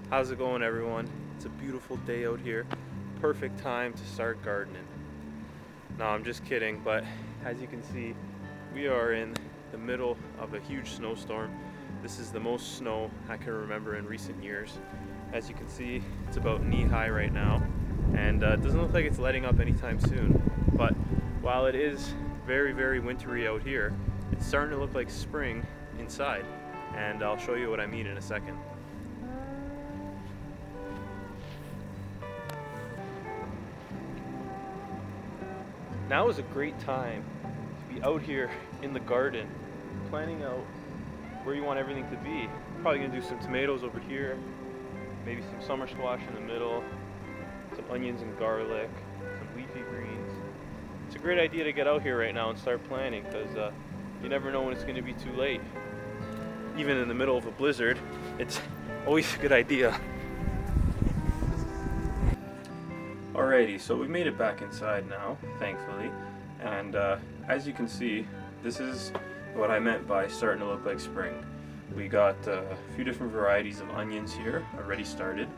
How's it going, everyone? It's a beautiful day out here. Perfect time to start gardening. No, I'm just kidding, but as you can see, we are in the middle of a huge snowstorm. This is the most snow I can remember in recent years. As you can see, it's about knee-high right now, and it doesn't look like it's letting up anytime soon. But while it is very, very wintry out here, it's starting to look like spring inside, and I'll show you what I mean in a second. Now is a great time to be out here in the garden, planning out where you want everything to be. Probably gonna do some tomatoes over here, maybe some summer squash in the middle, some onions and garlic, some leafy greens. It's a great idea to get out here right now and start planting, because you never know when it's gonna be too late. Even in the middle of a blizzard, it's always a good idea. Alrighty, so we made it back inside now, thankfully, and as you can see, this is what I meant by starting to look like spring. We got a few different varieties of onions here already started.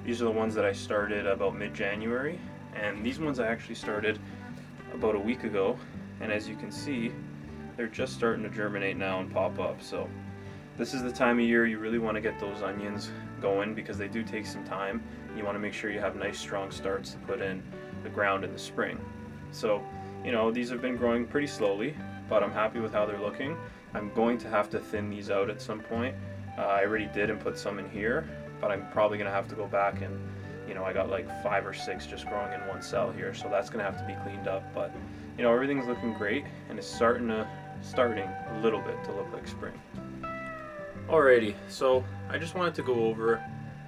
These are the ones that I started about mid-January, and these ones I actually started about a week ago, and as you can see, they're just starting to germinate now and pop up. So this is the time of year you really want to get those onions going, because they do take some time. You want to make sure you have nice strong starts to put in the ground in the spring. So, you know, these have been growing pretty slowly, but I'm happy with how they're looking. I'm going to have to thin these out at some point. I already did and put some in here, but I'm probably going to have to go back and, you know, I got like 5 or 6 just growing in one cell here, so that's going to have to be cleaned up. But, you know, everything's looking great, and it's starting a little bit to look like spring. Alrighty, so I just wanted to go over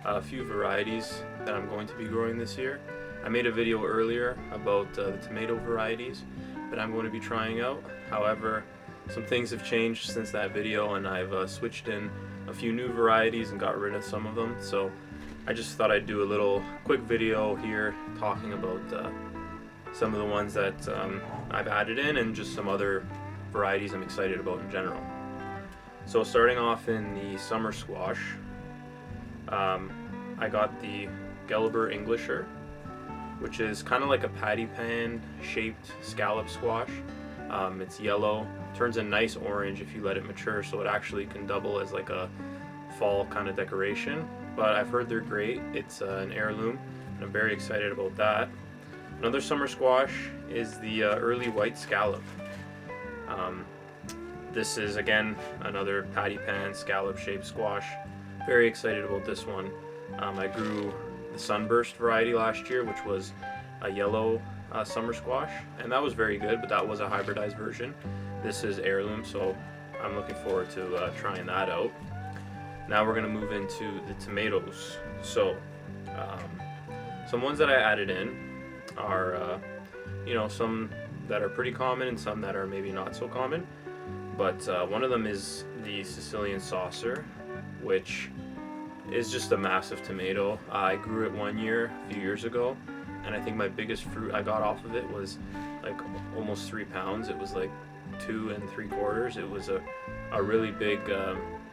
a few varieties that I'm going to be growing this year. I made a video earlier about the tomato varieties that I'm going to be trying out. However, some things have changed since that video, and I've switched in a few new varieties and got rid of some of them. So I just thought I'd do a little quick video here talking about some of the ones that I've added in, and just some other varieties I'm excited about in general. So starting off in the summer squash, I got the Gelber Englischer, which is kind of like a patty pan shaped scallop squash. It's yellow, turns a nice orange if you let it mature, so it actually can double as like a fall kind of decoration. But I've heard they're great. It's an heirloom, and I'm very excited about that. Another summer squash is the early white scallop. This is again another patty pan scallop shaped squash. Very excited about this one. I grew the Sunburst variety last year, which was a yellow summer squash, and that was very good, but that was a hybridized version. This is heirloom, so I'm looking forward to trying that out. Now we're going to move into the tomatoes. So some ones that I added in are you know, some that are pretty common and some that are maybe not so common. But one of them is the Sicilian saucer, which is just a massive tomato. I grew it one year, a few years ago, and I think my biggest fruit I got off of it was like almost 3 pounds. It was like 2 3/4. It was a really big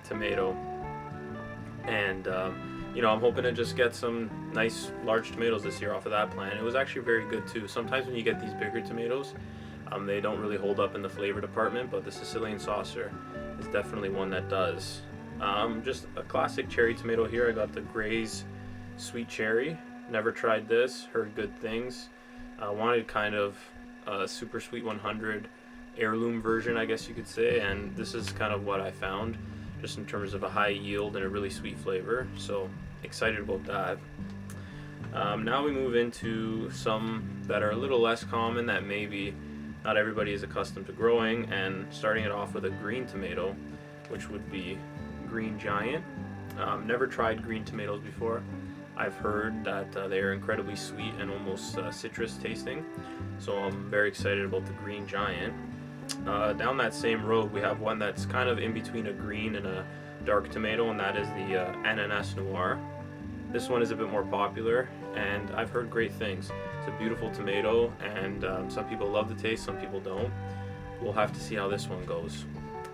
tomato, and you know, I'm hoping to just get some nice large tomatoes this year off of that plant. It was actually very good too. Sometimes when you get these bigger tomatoes, they don't really hold up in the flavor department, but the Sicilian saucer is definitely one that does. Just a classic cherry tomato here. I got the Gray's Sweet Cherry. Never tried this, heard good things. Wanted kind of a Super Sweet 100 heirloom version, I guess you could say, and this is kind of what I found, just in terms of a high yield and a really sweet flavor, so excited about that. Now we move into some that are a little less common, that maybe not everybody is accustomed to growing, and starting it off with a green tomato, which would be Green Giant. Never tried green tomatoes before. I've heard that they are incredibly sweet and almost citrus tasting, so I'm very excited about the Green Giant. Down that same road we have one that's kind of in between a green and a dark tomato, and that is the Ananas Noir. This one is a bit more popular, and I've heard great things. It's a beautiful tomato, and some people love the taste, some people don't. We'll have to see how this one goes.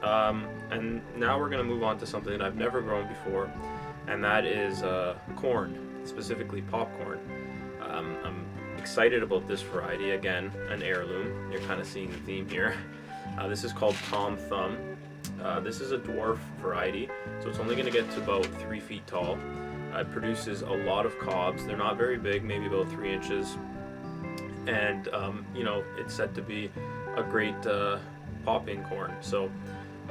And now we're going to move on to something that I've never grown before, and that is corn, specifically popcorn. I'm excited about this variety. Again, an heirloom. You're kind of seeing the theme here. This is called Tom Thumb. This is a dwarf variety, so it's only going to get to about 3 feet tall. It produces a lot of cobs. They're not very big, maybe about 3 inches, and it's said to be a great popping corn. So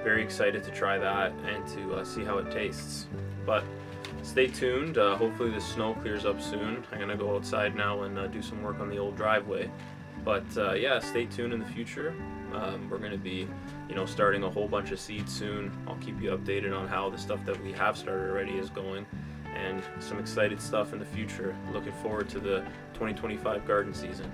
very excited to try that and to see how it tastes. But stay tuned. Hopefully the snow clears up soon. I'm gonna go outside now and do some work on the old driveway. But yeah, stay tuned in the future. We're gonna be, starting a whole bunch of seeds soon. I'll keep you updated on how the stuff that we have started already is going, and some excited stuff in the future. Looking forward to the 2025 garden season.